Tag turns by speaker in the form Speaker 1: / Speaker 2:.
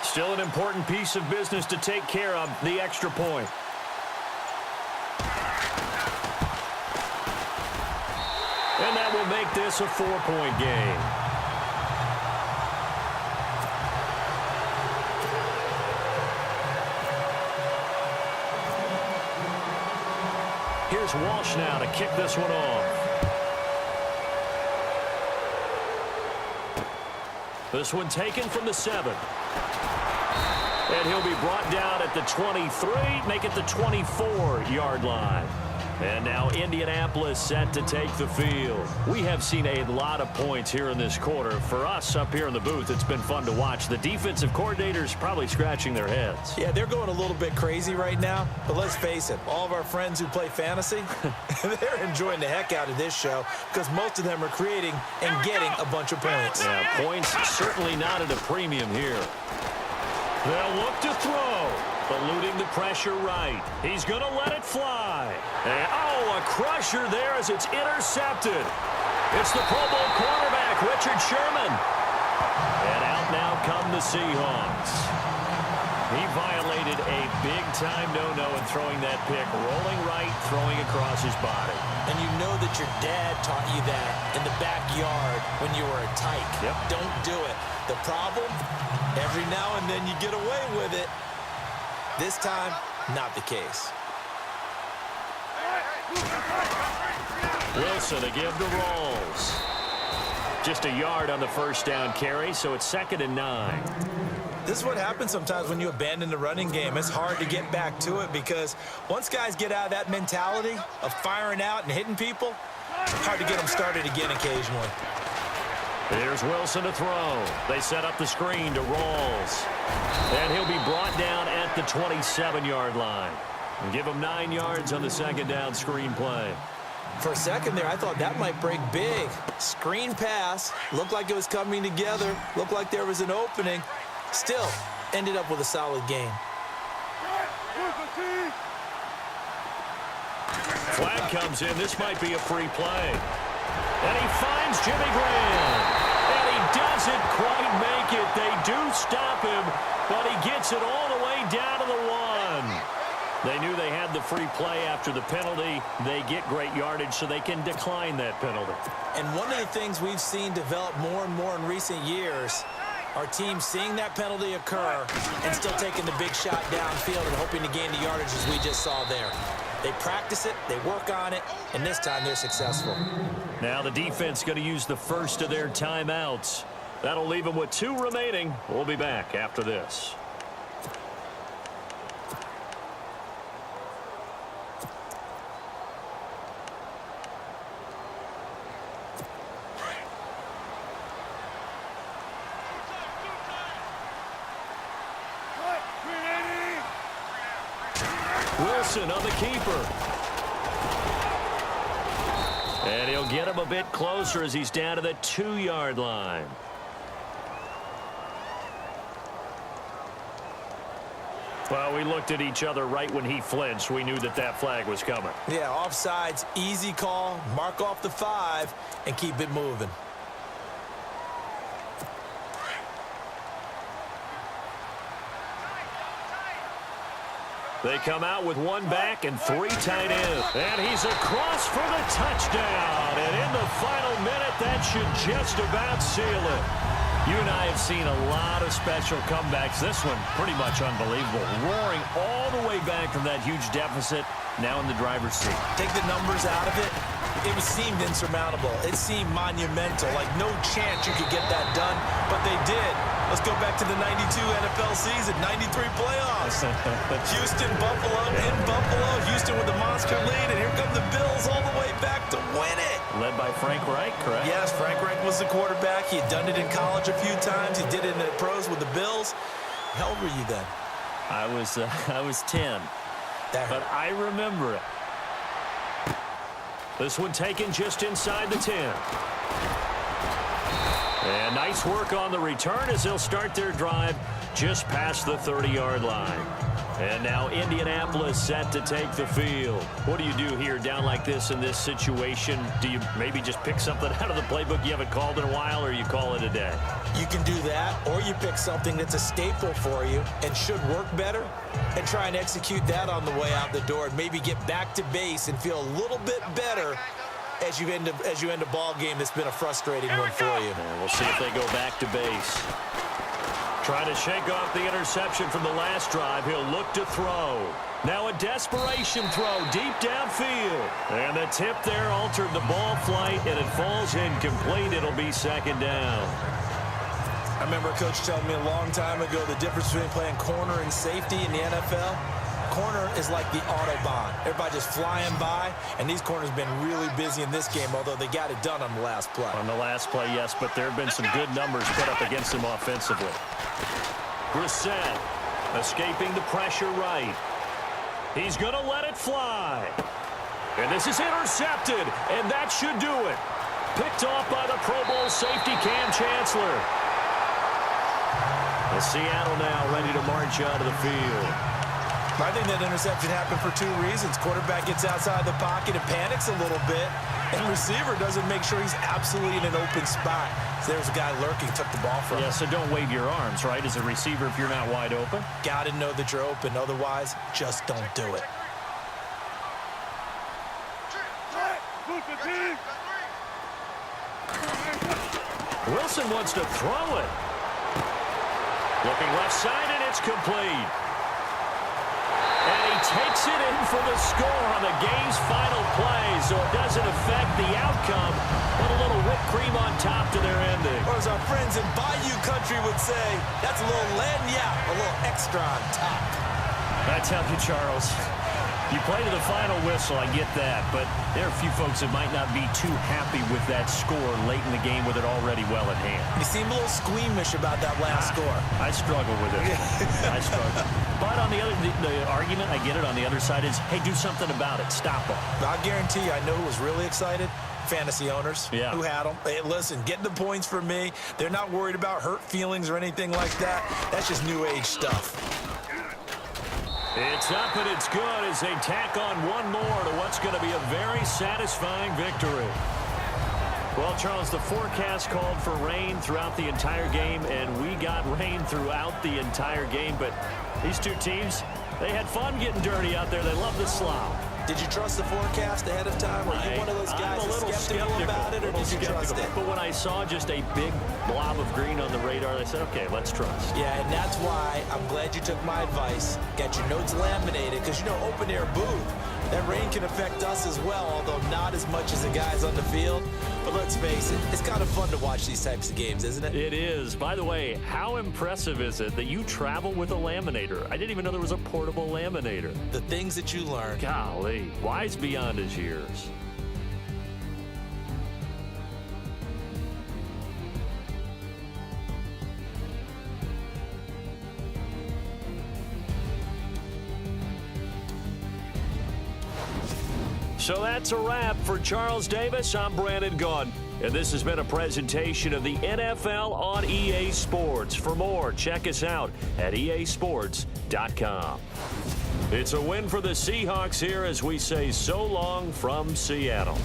Speaker 1: Still an important piece of business to take care of, the extra point. And that will make this a 4-point game. Here's Walsh now to kick this one off. This one taken from the 7. And he'll be brought down at the 23, make it the 24-yard line. And now Indianapolis set to take the field. We have seen a lot of points here in this quarter. For us up here in the booth, it's been fun to watch. The defensive coordinators probably scratching their heads.
Speaker 2: Yeah, they're going a little bit crazy right now. But let's face it, all of our friends who play fantasy, they're enjoying the heck out of this show because most of them are creating and getting a bunch of points.
Speaker 1: Yeah, points certainly not at a premium here. They'll look to throw. Eluding the pressure right. He's going to let it fly. And, a crusher there as it's intercepted. It's the Pro Bowl quarterback, Richard Sherman. And out now come the Seahawks. He violated a big-time no-no in throwing that pick. Rolling right, throwing across his body.
Speaker 2: And you know that your dad taught you that in the backyard when you were a tyke.
Speaker 1: Yep.
Speaker 2: Don't do it. The problem, every now and then you get away with it. This time, not the case.
Speaker 1: Wilson to give to Rawls. Just a yard on the first down carry, so it's 2nd and 9.
Speaker 2: This is what happens sometimes when you abandon the running game. It's hard to get back to it because once guys get out of that mentality of firing out and hitting people, it's hard to get them started again occasionally.
Speaker 1: Here's Wilson to throw. They set up the screen to Rawls. And he'll be brought down at the 27-yard line. And give him 9 yards on the second down screen play.
Speaker 2: For a second there, I thought that might break big. Screen pass. Looked like it was coming together. Looked like there was an opening. Still, ended up with a solid game.
Speaker 1: Flag comes in. This might be a free play. And he finds Jimmy Graham. And he doesn't quite make it. They do stop him, but he gets it all the way down to the 1. They knew they had the free play after the penalty. They get great yardage, so they can decline that penalty.
Speaker 2: And one of the things we've seen develop more and more in recent years, our team seeing that penalty occur and still taking the big shot downfield and hoping to gain the yardage as we just saw there. They practice it, they work on it, and this time they're successful.
Speaker 1: Now the defense going to use the first of their timeouts. That'll leave them with 2 remaining. We'll be back after this. Wilson on the keeper. And he'll get him a bit closer as he's down to the 2-yard line. Well, we looked at each other right when he flinched. We knew that that flag was coming.
Speaker 2: Yeah, offsides, easy call, mark off the 5, and keep it moving.
Speaker 1: They come out with 1 back and 3 tight ends. And he's across for the touchdown. And in the final minute, that should just about seal it. You and I have seen a lot of special comebacks. This one, pretty much unbelievable. Roaring all the way back from that huge deficit, now in the driver's seat.
Speaker 2: Take the numbers out of it. It seemed insurmountable. It seemed monumental, like no chance you could get that done, but they did. Let's go back to the 92 NFL season, 93 playoffs. Houston, Buffalo, in Buffalo. Houston with a monster lead, and here come the Bills all the way back to win it.
Speaker 1: Led by Frank Reich, correct?
Speaker 2: Yes, Frank Reich was the quarterback. He had done it in college a few times. He did it in the pros with the Bills. How old were you then?
Speaker 1: I was 10, but I remember it. This one taken just inside the 10. And nice work on the return as they'll start their drive just past the 30-yard line. And now Indianapolis set to take the field. What do you do here down like this in this situation? Do you maybe just pick something out of the playbook you haven't called in a while, or you call it a day?
Speaker 2: You can do that, or you pick something that's a staple for you and should work better and try and execute that on the way out the door and maybe get back to base and feel a little bit better as you end a ball game that's been a frustrating one for you.
Speaker 1: And we'll see if they go back to base. Trying to shake off the interception from the last drive. He'll look to throw. Now a desperation throw deep downfield. And the tip there altered the ball flight, and it falls incomplete. It'll be second down.
Speaker 2: I remember a coach telling me a long time ago the difference between playing corner and safety in the NFL. Corner is like the Autobahn. Everybody just flying by, and these corners have been really busy in this game, although they got it done on the last play.
Speaker 1: On the last play, yes, but there have been some good numbers put up against him offensively. Brissett escaping the pressure right. He's going to let it fly. And this is intercepted, and that should do it. Picked off by the Pro Bowl safety Cam Chancellor. And Seattle now ready to march out of the field.
Speaker 2: I think that interception happened for two reasons. Quarterback gets outside the pocket and panics a little bit, and receiver doesn't make sure he's absolutely in an open spot. So there's a guy lurking, took the ball from him.
Speaker 1: Yeah, so don't wave your arms, right, as a receiver if you're not wide open.
Speaker 2: Got to know that you're open. Otherwise, just don't do it.
Speaker 1: Wilson wants to throw it. Looking left side, and it's complete. And he takes it in for the score on the game's final play, so it doesn't affect the outcome, but a little whipped cream on top to their ending.
Speaker 2: Or as our friends in Bayou Country would say, that's a little lagniappe, a little extra on top.
Speaker 1: I tell you, Charles, you play to the final whistle, I get that, but there are a few folks that might not be too happy with that score late in the game with it already well in hand.
Speaker 2: You seem a little squeamish about that last score.
Speaker 1: I struggle with it. I struggle. But on the other, the argument, I get it, on the other side is, hey, do something about it. Stop them.
Speaker 2: I guarantee you, I know who was really excited. Fantasy owners who had them. Hey, listen, get the points for me. They're not worried about hurt feelings or anything like that. That's just new age stuff.
Speaker 1: It's up and it's good as they tack on one more to what's going to be a very satisfying victory. Well, Charles, the forecast called for rain throughout the entire game, and we got rain throughout the entire game. But these two teams, they had fun getting dirty out there. They love the slop.
Speaker 2: Did you trust the forecast ahead of time? Were you one of those guys that's skeptical about it, or did you trust it?
Speaker 1: But when I saw just a big blob of green on the radar, I said, okay, let's trust.
Speaker 2: Yeah, and that's why I'm glad you took my advice. Get your notes laminated, because, you know, open-air booth, that rain can affect us as well, although not as much as the guys on the field. But let's face it, it's kind of fun to watch these types of games, isn't it?
Speaker 1: It is. By the way, how impressive is it that you travel with a laminator? I didn't even know there was a portable laminator.
Speaker 2: The things that you learn.
Speaker 1: Golly, wise beyond his years. So that's a wrap for Charles Davis. I'm Brandon Gunn, and this has been a presentation of the NFL on EA Sports. For more, check us out at easports.com. It's a win for the Seahawks here as we say so long from Seattle.